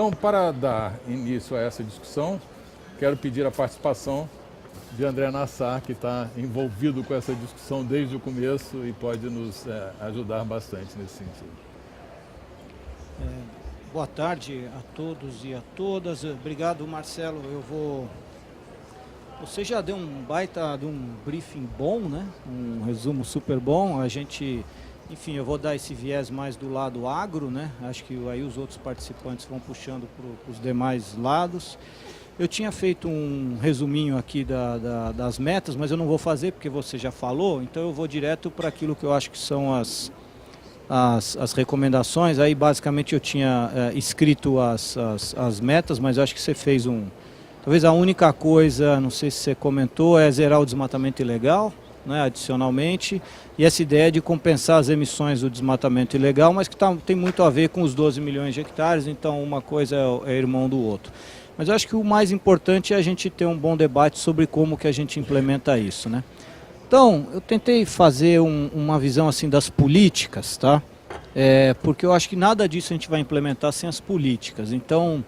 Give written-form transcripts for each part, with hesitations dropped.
Então, para dar início a essa discussão, quero pedir a participação de André Nassar, que está envolvido com essa discussão desde o começo e pode nos ajudar bastante nesse sentido. Boa tarde a todos e a todas. Obrigado, Marcelo. Você já deu um baita de um briefing bom, né? Um resumo super bom. Enfim, eu vou dar esse viés mais do lado agro, né? Acho que aí os outros participantes vão puxando para os demais lados. Eu tinha feito um resuminho aqui das metas, mas eu não vou fazer porque você já falou, então eu vou direto para aquilo que eu acho que são as recomendações. Aí basicamente eu tinha escrito as metas, mas eu acho que você fez talvez a única coisa, não sei se você comentou, é zerar o desmatamento ilegal, né, adicionalmente, e essa ideia de compensar as emissões do desmatamento ilegal, mas que tem muito a ver com os 12 milhões de hectares, então uma coisa é irmão do outro. Mas eu acho que o mais importante é a gente ter um bom debate sobre como que a gente implementa isso, né? Então, eu tentei fazer uma visão assim das políticas, tá? Porque eu acho que nada disso a gente vai implementar sem as políticas. Então,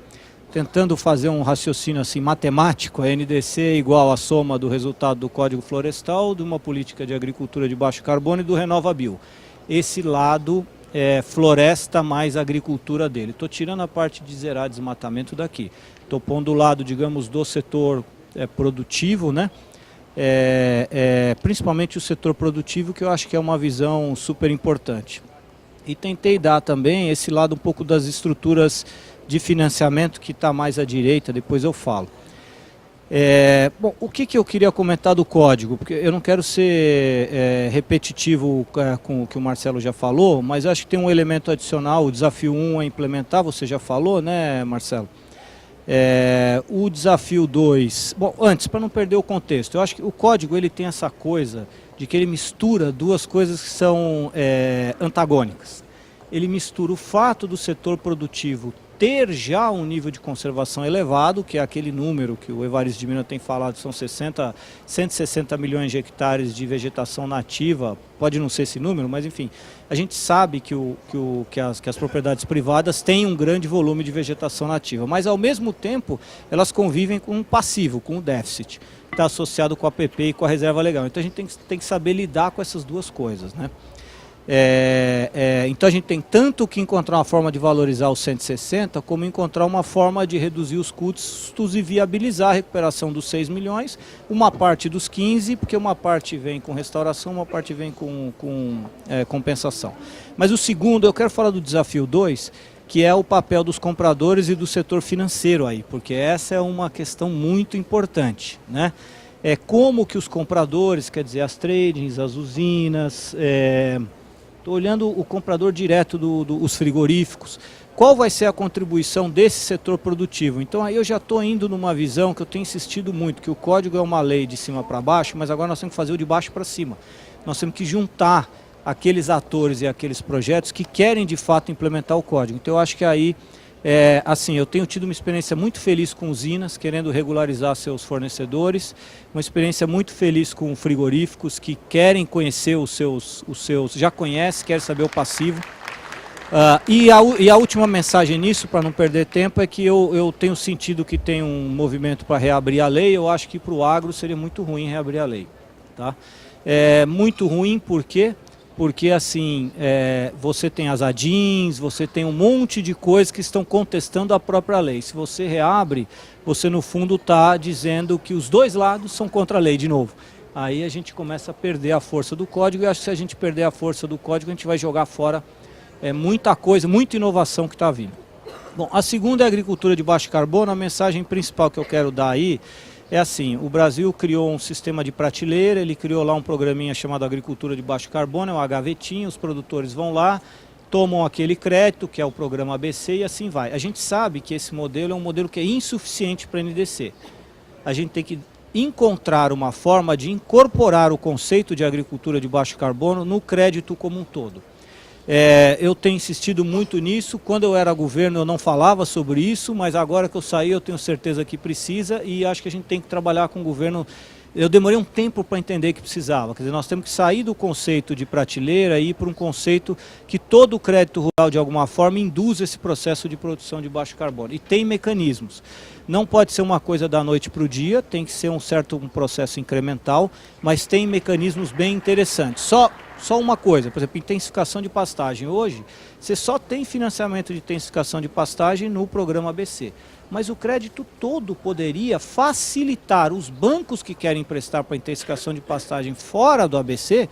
tentando fazer um raciocínio assim matemático, a NDC é igual à soma do resultado do Código Florestal, de uma política de agricultura de baixo carbono e do RenovaBio. Esse lado floresta mais a agricultura dele. Estou tirando a parte de zerar desmatamento daqui. Estou pondo o lado, digamos, do setor produtivo, né? Principalmente o setor produtivo, que eu acho que é uma visão super importante. E tentei dar também esse lado um pouco das estruturas de financiamento que está mais à direita, depois eu falo. Bom, o que eu queria comentar do código? Porque eu não quero ser repetitivo com o que o Marcelo já falou, mas acho que tem um elemento adicional, o desafio 1 é implementar, você já falou, né, Marcelo? O desafio 2, bom, antes, para não perder o contexto, eu acho que o código ele tem essa coisa de que ele mistura duas coisas que são antagônicas. Ele mistura o fato do setor produtivo ter já um nível de conservação elevado, que é aquele número que o Evaristo de Mina tem falado, são 160 milhões de hectares de vegetação nativa, pode não ser esse número, mas enfim, a gente sabe que as propriedades privadas têm um grande volume de vegetação nativa, mas ao mesmo tempo elas convivem com um passivo, com o déficit, que está associado com a APP e com a reserva legal. Então a gente tem que saber lidar com essas duas coisas, né? Então a gente tem tanto que encontrar uma forma de valorizar os 160, como encontrar uma forma de reduzir os custos e viabilizar a recuperação dos 6 milhões, uma parte dos 15, porque uma parte vem com restauração, uma parte vem com compensação. Mas o segundo, eu quero falar do desafio 2, que é o papel dos compradores e do setor financeiro aí, porque essa é uma questão muito importante, né? Como que os compradores, quer dizer, as tradings, as usinas... Estou olhando o comprador direto dos frigoríficos. Qual vai ser a contribuição desse setor produtivo? Então aí eu já estou indo numa visão que eu tenho insistido muito, que o código é uma lei de cima para baixo, mas agora nós temos que fazer o de baixo para cima. Nós temos que juntar aqueles atores e aqueles projetos que querem de fato implementar o código. Então eu acho que aí, assim, eu tenho tido uma experiência muito feliz com usinas, querendo regularizar seus fornecedores, uma experiência muito feliz com frigoríficos que querem conhecer os seus já conhecem, querem saber o passivo. E a última mensagem nisso, para não perder tempo, é que eu tenho sentido que tem um movimento para reabrir a lei. Eu acho que para o agro seria muito ruim reabrir a lei, tá? Muito ruim, por quê? Porque assim, você tem as ADINs, você tem um monte de coisas que estão contestando a própria lei. Se você reabre, você no fundo está dizendo que os dois lados são contra a lei de novo. Aí a gente começa a perder a força do código, e acho que se a gente perder a força do código, a gente vai jogar fora muita coisa, muita inovação que está vindo. Bom, a segunda é a agricultura de baixo carbono. A mensagem principal que eu quero dar aí é assim: o Brasil criou um sistema de prateleira, ele criou lá um programinha chamado Agricultura de Baixo Carbono, é um gavetinho, os produtores vão lá, tomam aquele crédito, que é o programa ABC, e assim vai. A gente sabe que esse modelo é um modelo que é insuficiente para a NDC. A gente tem que encontrar uma forma de incorporar o conceito de agricultura de baixo carbono no crédito como um todo. Eu tenho insistido muito nisso. Quando eu era governo eu não falava sobre isso, mas agora que eu saí eu tenho certeza que precisa, e acho que a gente tem que trabalhar com o governo eu demorei um tempo para entender que precisava. Quer dizer, nós temos que sair do conceito de prateleira e ir para um conceito que todo o crédito rural, de alguma forma, induz esse processo de produção de baixo carbono. E tem mecanismos. Não pode ser uma coisa da noite para o dia, tem que ser um processo incremental, mas tem mecanismos bem interessantes. Só uma coisa, por exemplo, intensificação de pastagem. Hoje, você só tem financiamento de intensificação de pastagem no programa ABC. Mas o crédito todo poderia facilitar os bancos que querem emprestar para intensificação de pastagem fora do ABC.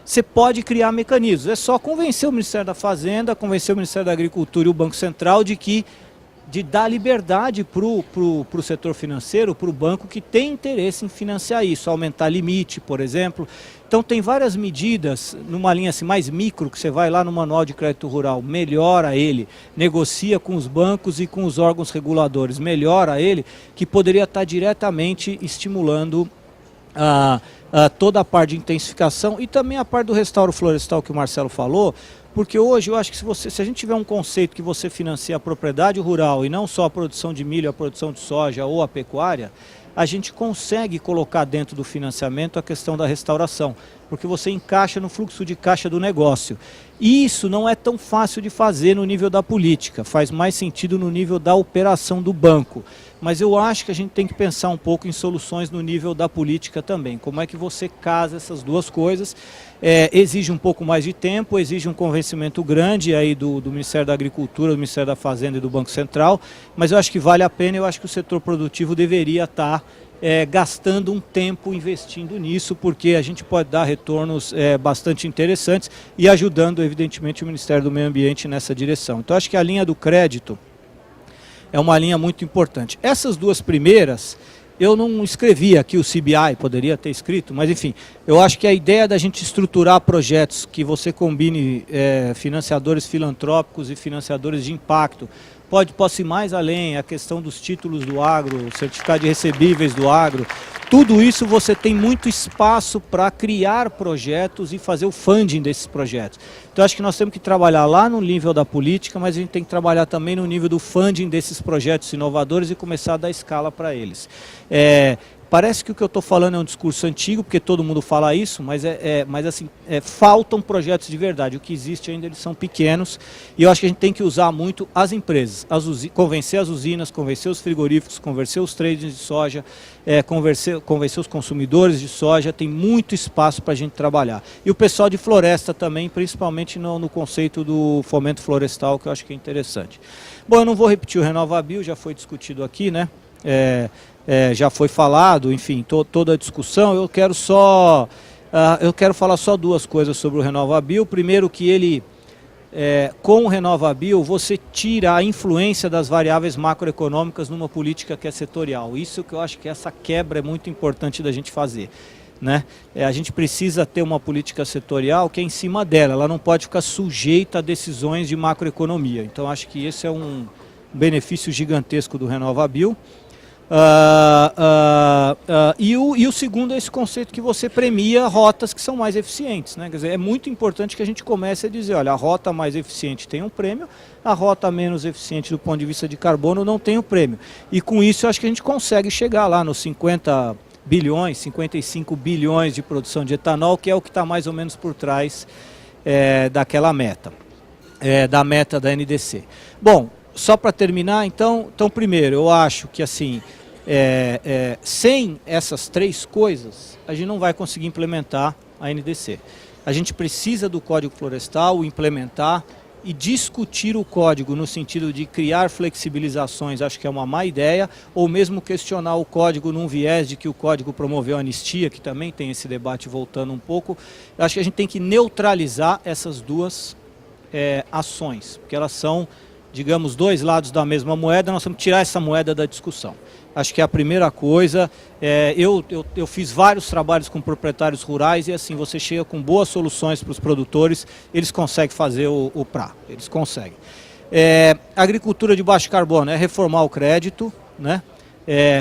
Você pode criar mecanismos. É só convencer o Ministério da Fazenda, convencer o Ministério da Agricultura e o Banco Central de dar liberdade para o setor financeiro, para o banco que tem interesse em financiar isso, aumentar limite, por exemplo. Então tem várias medidas, numa linha assim, mais micro, que você vai lá no Manual de Crédito Rural, melhora ele, negocia com os bancos e com os órgãos reguladores, melhora ele, que poderia estar diretamente estimulando toda a parte de intensificação e também a parte do restauro florestal que o Marcelo falou, porque hoje eu acho que se a gente tiver um conceito que você financia a propriedade rural e não só a produção de milho, a produção de soja ou a pecuária, a gente consegue colocar dentro do financiamento a questão da restauração, porque você encaixa no fluxo de caixa do negócio. E isso não é tão fácil de fazer no nível da política, faz mais sentido no nível da operação do banco. Mas eu acho que a gente tem que pensar um pouco em soluções no nível da política também. Como é que você casa essas duas coisas? Exige um pouco mais de tempo, exige um convencimento grande aí do Ministério da Agricultura, do Ministério da Fazenda e do Banco Central, mas eu acho que vale a pena, eu acho que o setor produtivo deveria estar gastando um tempo investindo nisso, porque a gente pode dar retornos bastante interessantes e ajudando, evidentemente, o Ministério do Meio Ambiente nessa direção. Então, acho que a linha do crédito é uma linha muito importante. Essas duas primeiras, eu não escrevi aqui o CBI, poderia ter escrito, mas enfim, eu acho que a ideia da gente estruturar projetos que você combine financiadores filantrópicos e financiadores de impacto, possa ir mais além, a questão dos títulos do agro, certificado de recebíveis do agro, tudo isso você tem muito espaço para criar projetos e fazer o funding desses projetos. Então acho que nós temos que trabalhar lá no nível da política, mas a gente tem que trabalhar também no nível do funding desses projetos inovadores e começar a dar escala para eles. Parece que o que eu estou falando é um discurso antigo, porque todo mundo fala isso, mas faltam projetos de verdade. O que existe ainda, eles são pequenos, e eu acho que a gente tem que usar muito as empresas, convencer as usinas, convencer os frigoríficos, convencer os traders de soja, convencer os consumidores de soja, tem muito espaço para a gente trabalhar. E o pessoal de floresta também, principalmente no conceito do fomento florestal, que eu acho que é interessante. Bom, eu não vou repetir o RenovaBio, já foi discutido aqui, né? Já foi falado, enfim, toda a discussão. Eu quero falar só duas coisas sobre o RenovaBio. Primeiro, que ele, com o RenovaBio, você tira a influência das variáveis macroeconômicas numa política que é setorial. Isso que eu acho que essa quebra é muito importante da gente fazer, né? A gente precisa ter uma política setorial que é em cima dela, ela não pode ficar sujeita a decisões de macroeconomia. Então acho que esse é um benefício gigantesco do RenovaBio. E o segundo é esse conceito que você premia rotas que são mais eficientes, né? Quer dizer, é muito importante que a gente comece a dizer, olha, a rota mais eficiente tem um prêmio, a rota menos eficiente do ponto de vista de carbono não tem um prêmio. E com isso eu acho que a gente consegue chegar lá nos 50 bilhões, 55 bilhões de produção de etanol, que é o que está mais ou menos por trás daquela meta, da meta da NDC. Bom, só para terminar, então primeiro, eu acho que assim, sem essas três coisas, a gente não vai conseguir implementar a NDC. A gente precisa do Código Florestal, implementar e discutir o código no sentido de criar flexibilizações, acho que é uma má ideia, ou mesmo questionar o código num viés de que o código promoveu a anistia, que também tem esse debate voltando um pouco. Eu acho que a gente tem que neutralizar essas duas ações, porque elas são, digamos, dois lados da mesma moeda, nós temos que tirar essa moeda da discussão. Acho que é a primeira coisa. Eu fiz vários trabalhos com proprietários rurais e assim, você chega com boas soluções para os produtores, eles conseguem fazer o PRA, eles conseguem. Agricultura de baixo carbono é reformar o crédito, né?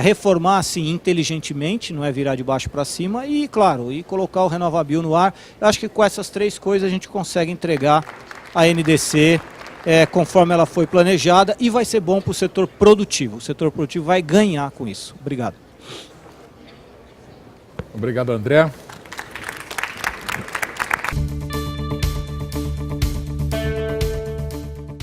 Reformar assim inteligentemente, não é virar de baixo para cima e, claro, colocar o RenovaBio no ar. Eu acho que com essas três coisas a gente consegue entregar a NDC conforme ela foi planejada e vai ser bom para o setor produtivo. O setor produtivo vai ganhar com isso. Obrigado. Obrigado, André.